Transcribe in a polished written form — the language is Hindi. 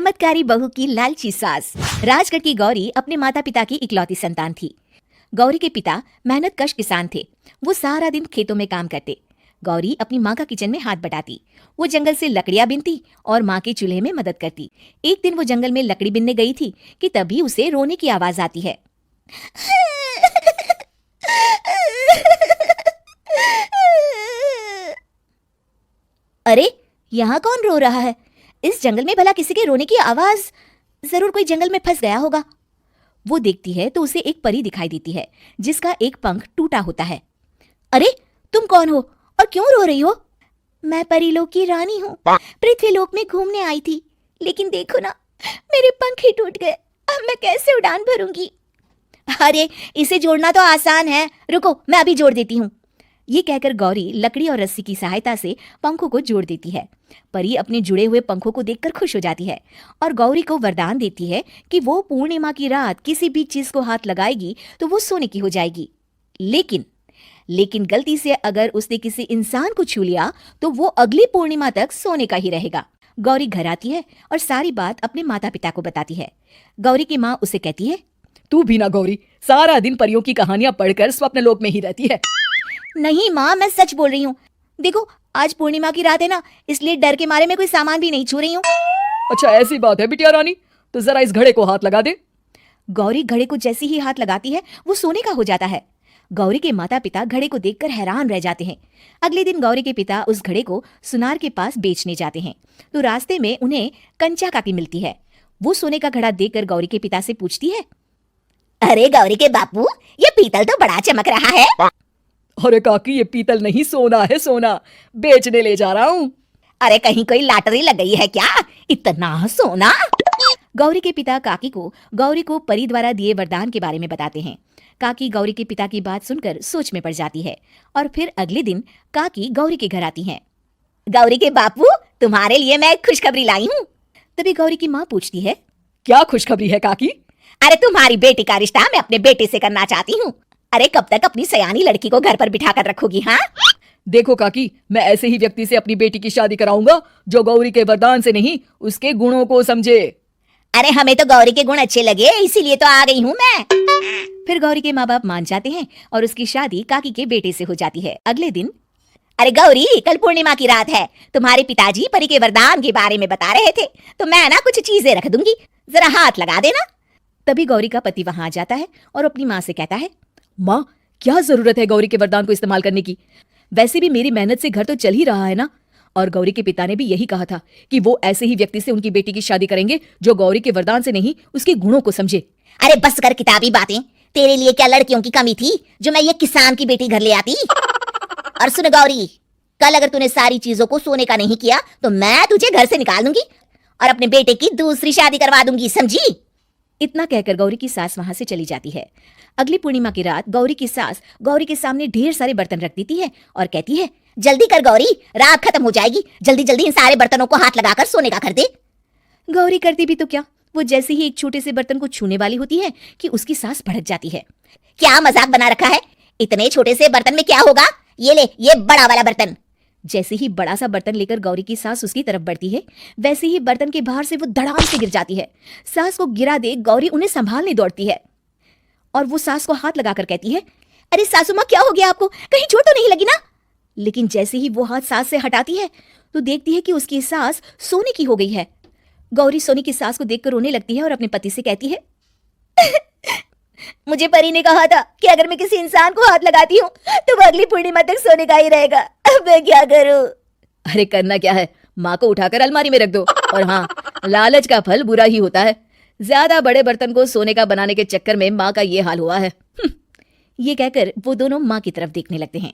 चमत्कारी बहू की लालची सास। राजगढ़ की गौरी अपने माता पिता की इकलौती संतान थी। गौरी के पिता मेहनत कश किसान थे। वो सारा दिन खेतों में काम करते। गौरी अपनी माँ का किचन में हाथ बटाती। वो जंगल से लकड़ियां बीनती और माँ के चूल्हे में मदद करती। एक दिन वो जंगल में लकड़ी बीनने गई थी कि तभी उसे रोने की आवाज आती है। अरे, यहाँ कौन रो रहा है? इस जंगल में भला किसी के रोने की आवाज? जरूर कोई जंगल में फंस गया होगा। वो देखती है तो उसे एक परी दिखाई देती है जिसका एक पंख टूटा होता है। अरे, तुम कौन हो और क्यों रो रही हो? मैं परीलोक की रानी हूँ। पृथ्वीलोक में घूमने आई थी, लेकिन देखो ना, मेरे पंख ही टूट गए। अब मैं कैसे उड़ान भरूंगी? अरे, इसे जोड़ना तो आसान है, रुको मैं अभी जोड़ देती हूँ। ये कहकर गौरी लकड़ी और रस्सी की सहायता से पंखों को जोड़ देती है। परी अपने जुड़े हुए पंखों को देखकर खुश हो जाती है और गौरी को वरदान देती है कि वो पूर्णिमा की रात किसी भी चीज को हाथ लगाएगी तो वो सोने की हो जाएगी। लेकिन गलती से अगर उसने किसी इंसान को छू लिया तो वो अगली पूर्णिमा तक सोने का ही रहेगा। गौरी घर आती है और सारी बात अपने माता पिता को बताती है। गौरी की माँ उसे कहती है, तू भी ना गौरी, सारा दिन परियों की कहानियां पढ़कर स्वप्न लोक में ही रहती है। नहीं माँ, मैं सच बोल रही हूँ। देखो, आज पूर्णिमा की रात है ना, इसलिए डर के मारे मैं कोई सामान भी नहीं छू रही हूँ। अच्छा, ऐसी बात है बिटिया रानी, तो जरा इस घड़े को हाथ लगा दे। गौरी घड़े को जैसे ही हाथ लगाती है वो सोने का हो जाता है। गौरी के माता पिता घड़े को देखकर हैरान रह जाते हैं। अगले दिन गौरी के पिता उस घड़े को सुनार के पास बेचने जाते हैं तो रास्ते में उन्हें कंचा काकी मिलती है। वो सोने का घड़ा देखकर गौरी के पिता से पूछती है, अरे गौरी के बापू, ये पीतल तो बड़ा चमक रहा है। अरे काकी, ये पीतल नहीं, सोना है, सोना बेचने ले जा रहा हूँ। अरे कहीं कोई लॉटरी लग गई है क्या? इतना सोना? गौरी के पिता काकी को गौरी को परी द्वारा दिए वरदान के बारे में बताते हैं। काकी गौरी के पिता की बात सुनकर सोच में पड़ जाती है और फिर अगले दिन काकी गौरी के घर आती हैं। गौरी के बापू, तुम्हारे लिए मैं एक खुशखबरी लाई हूँ। तभी गौरी की माँ पूछती है, क्या खुशखबरी है काकी? अरे, तुम्हारी बेटी का रिश्ता मैं अपने बेटे से करना चाहती हूँ। अरे, कब तक अपनी सयानी लड़की को घर पर बिठा कर रखोगी? हाँ, देखो काकी, मैं ऐसे ही व्यक्ति से अपनी बेटी की शादी कराऊंगा जो गौरी के वरदान से नहीं, उसके गुणों को समझे। अरे, हमें तो गौरी के गुण अच्छे लगे, इसीलिए तो आ गई हूँ मैं। फिर गौरी के माँ बाप मान जाते हैं और उसकी शादी काकी के बेटे से हो जाती है। अगले दिन, अरे गौरी, कल पूर्णिमा की रात है। तुम्हारे पिताजी परी के वरदान के बारे में बता रहे थे, तो मैं ना कुछ चीजें रख दूंगी, जरा हाथ लगा देना। तभी गौरी का पति वहां आ जाता है और अपनी माँ से कहता है, माँ, क्या जरूरत है गौरी के वरदान को इस्तेमाल करने की? वैसे भी मेरी मेहनत से घर तो चल ही रहा है ना। और गौरी के पिता ने भी यही कहा था कि वो ऐसे ही व्यक्ति से उनकी बेटी की शादी करेंगे जो गौरी के वरदान से नहीं, उसके गुणों को समझे। अरे बस कर किताबी बातें, तेरे लिए क्या लड़कियों की कमी थी जो मैं ये किसान की बेटी घर ले आती? और सुन गौरी, कल अगर तूने सारी चीजों को सोने का नहीं किया तो मैं तुझे घर से निकाल दूंगी और अपने बेटे की दूसरी शादी करवा दूंगी, समझी? इतना कहकर गौरी की सास वहां से चली जाती है। अगली पूर्णिमा की रात गौरी की सास गौरी के सामने ढेर सारे बर्तन रख देती है और कहती है, जल्दी कर गौरी, रात खत्म हो जाएगी, जल्दी जल्दी इन सारे बर्तनों को हाथ लगाकर सोने का कर दे। गौरी करती भी तो क्या, वो जैसे ही एक छोटे से बर्तन को छूने वाली होती है कि उसकी सास भड़क जाती है। क्या मजाक बना रखा है? इतने छोटे से बर्तन में क्या होगा? ये ले, ये बड़ा वाला बर्तन। जैसे ही बड़ा सा बर्तन लेकर गौरी की सास उसकी तरफ बढ़ती है, वैसे ही बर्तन के बाहर से वो धड़ाम से गिर जाती है। सास को गिरा देख गौरी उन्हें संभालने दौड़ती है और वो सास को हाथ लगाकर कहती है, अरे सासू माँ, क्या हो गया आपको? कहीं चोट तो नहीं लगी ना? लेकिन जैसे ही वो हाथ सास से हटाती है तो देखती है कि उसकी सास सोने की हो गई है। गौरी सोने की सास को देखकर रोने लगती है और अपने पति से कहती है, मुझे परी ने कहा था कि अगर मैं किसी इंसान को हाथ लगाती हूँ तो वो अगली पूर्णिमा तक सोने का ही रहेगा। अब मैं क्या करूँ? अरे करना क्या है, माँ को उठाकर अलमारी में रख दो। और हाँ, लालच का फल बुरा ही होता है। ज्यादा बड़े बर्तन को सोने का बनाने के चक्कर में माँ का ये हाल हुआ है। ये कहकर वो दोनों माँ की तरफ देखने लगते हैं।